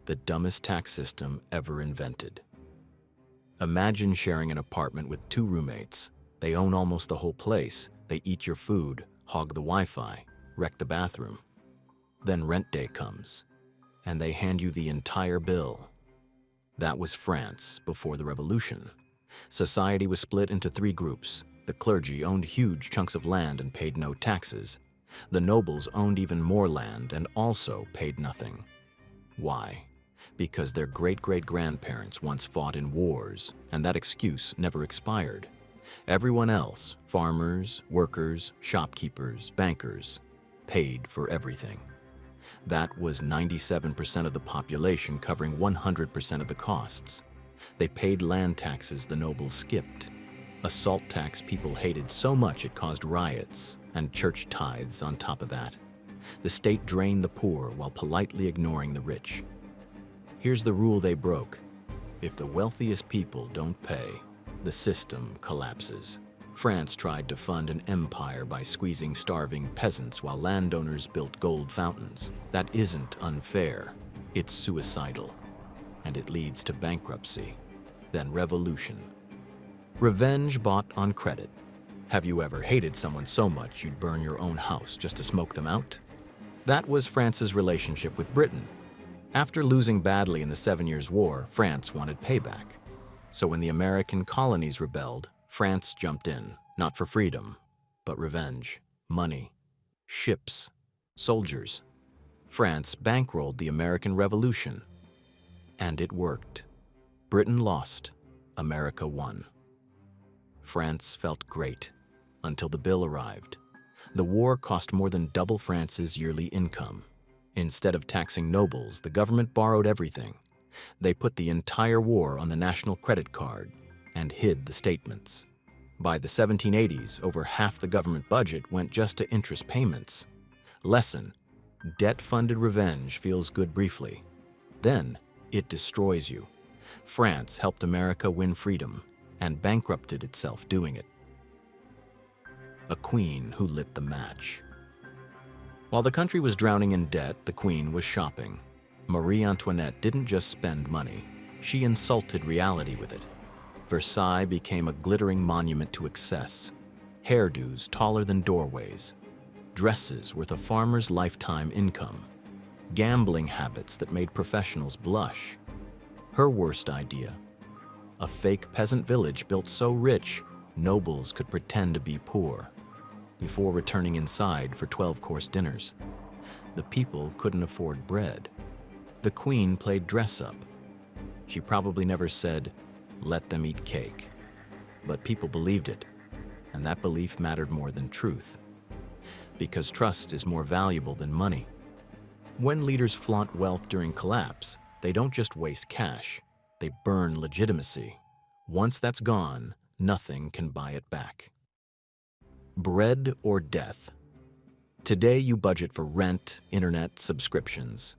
the dumbest tax system ever invented. Imagine sharing an apartment with two roommates. They own almost the whole place. They eat your food, hog the Wi-Fi, wreck the bathroom. Then rent day comes, and they hand you the entire bill. That was France before the revolution. Society was split into three groups. The clergy owned huge chunks of land and paid no taxes. The nobles owned even more land and also paid nothing. Why? Because their great-great-grandparents once fought in wars, and that excuse never expired. Everyone else, farmers, workers, shopkeepers, bankers, paid for everything. That was 97% of the population covering 100% of the costs. They paid land taxes the nobles skipped. A salt tax people hated so much it caused riots, and church tithes on top of that. The state drained the poor while politely ignoring the rich. Here's the rule they broke. If the wealthiest people don't pay, the system collapses. France tried to fund an empire by squeezing starving peasants while landowners built gold fountains. That isn't unfair. It's suicidal. And it leads to bankruptcy, then revolution. Revenge bought on credit. Have you ever hated someone so much you'd burn your own house just to smoke them out? That was France's relationship with Britain. After losing badly in the 7 Years' War, France wanted payback. So when the American colonies rebelled, France jumped in, not for freedom, but revenge, money, ships, soldiers. France bankrolled the American Revolution. And it worked. Britain lost, America won. France felt great, until the bill arrived. The war cost more than double France's yearly income. Instead of taxing nobles, the government borrowed everything. They put the entire war on the national credit card and hid the statements. By the 1780s, over half the government budget went just to interest payments. Lesson: debt-funded revenge feels good briefly. Then, it destroys you. France helped America win freedom and bankrupted itself doing it. A queen who lit the match. While the country was drowning in debt, the queen was shopping. Marie Antoinette didn't just spend money, she insulted reality with it. Versailles became a glittering monument to excess. Hairdos taller than doorways. Dresses worth a farmer's lifetime income. Gambling habits that made professionals blush. Her worst idea: a fake peasant village built so rich, nobles could pretend to be poor. Before returning inside for 12-course dinners. The people couldn't afford bread. The queen played dress-up. She probably never said, "Let them eat cake." But people believed it, and that belief mattered more than truth. Because trust is more valuable than money. When leaders flaunt wealth during collapse, they don't just waste cash, they burn legitimacy. Once that's gone, nothing can buy it back. Bread or death. Today you budget for rent, internet, subscriptions.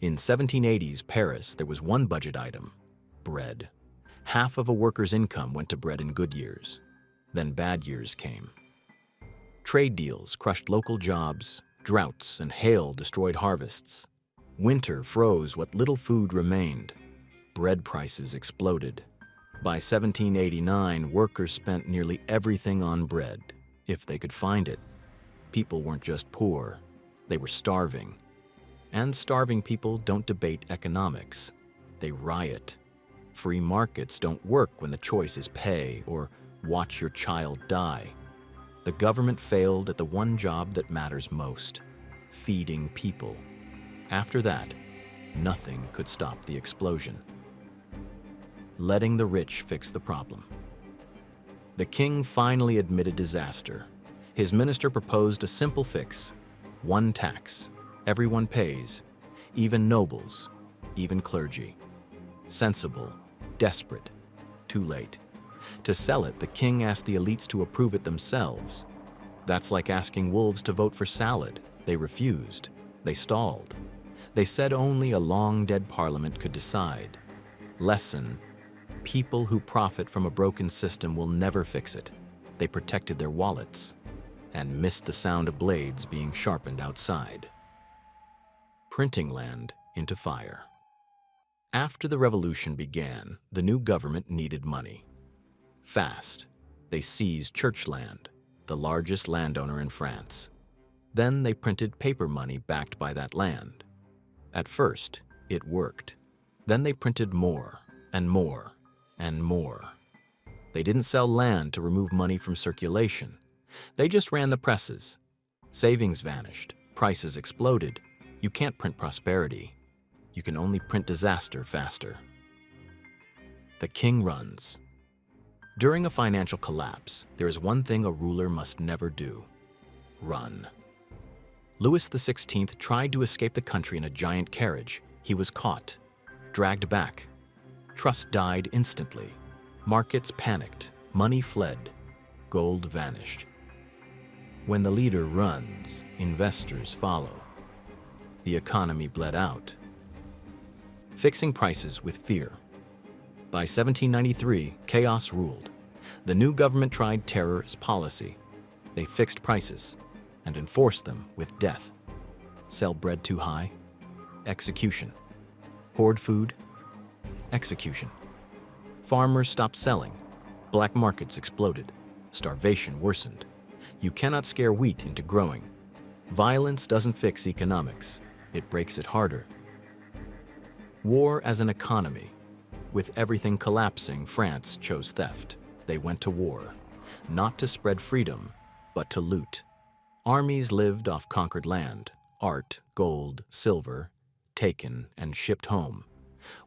In 1780s Paris, there was one budget item: bread. Half of a worker's income went to bread in good years. Then bad years came. Trade deals crushed local jobs, droughts and hail destroyed harvests. Winter froze what little food remained. Bread prices exploded. By 1789, workers spent nearly everything on bread, if they could find it. People weren't just poor, they were starving. And starving people don't debate economics, they riot. Free markets don't work when the choice is pay or watch your child die. The government failed at the one job that matters most: feeding people. After that, nothing could stop the explosion. Letting the rich fix the problem. The king finally admitted disaster. His minister proposed a simple fix: one tax. Everyone pays, even nobles, even clergy. Sensible, desperate, too late. To sell it, the king asked the elites to approve it themselves. That's like asking wolves to vote for salad. They refused. They stalled. They said only a long-dead parliament could decide. Lesson: people who profit from a broken system will never fix it. They protected their wallets and missed the sound of blades being sharpened outside. Printing land into fire. After the revolution began, the new government needed money. Fast, they seized church land, the largest landowner in France. Then they printed paper money backed by that land. At first, it worked. Then they printed more and more and more. They didn't sell land to remove money from circulation. They just ran the presses. Savings vanished, prices exploded. You can't print prosperity. You can only print disaster faster. The king runs. During a financial collapse, there is one thing a ruler must never do: run. Louis XVI tried to escape the country in a giant carriage. He was caught, dragged back. Trust died instantly. Markets panicked, money fled, gold vanished. When the leader runs, investors follow. The economy bled out. Fixing prices with fear. By 1793, chaos ruled. The new government tried terror as policy. They fixed prices and enforced them with death. Sell bread too high? Execution. Hoard food? Execution. Farmers stopped selling. Black markets exploded. Starvation worsened. You cannot scare wheat into growing. Violence doesn't fix economics. It breaks it harder. War as an economy. With everything collapsing, France chose theft. They went to war, not to spread freedom, but to loot. Armies lived off conquered land, art, gold, silver, taken and shipped home.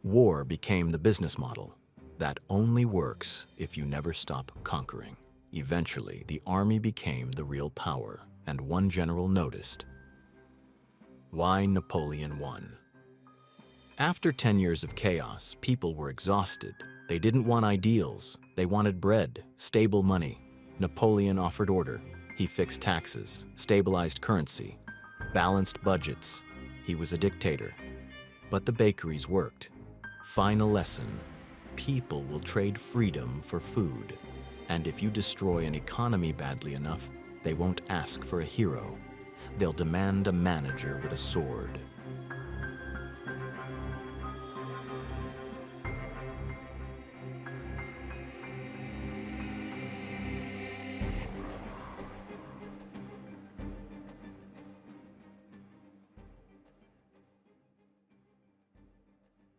War became the business model. That only works if you never stop conquering. Eventually, the army became the real power, and one general noticed. Why Napoleon won. After 10 years of chaos, people were exhausted. They didn't want ideals. They wanted bread, stable money. Napoleon offered order. He fixed taxes, stabilized currency, balanced budgets. He was a dictator. But the bakeries worked. Final lesson: people will trade freedom for food. And if you destroy an economy badly enough, they won't ask for a hero. They'll demand a manager with a sword.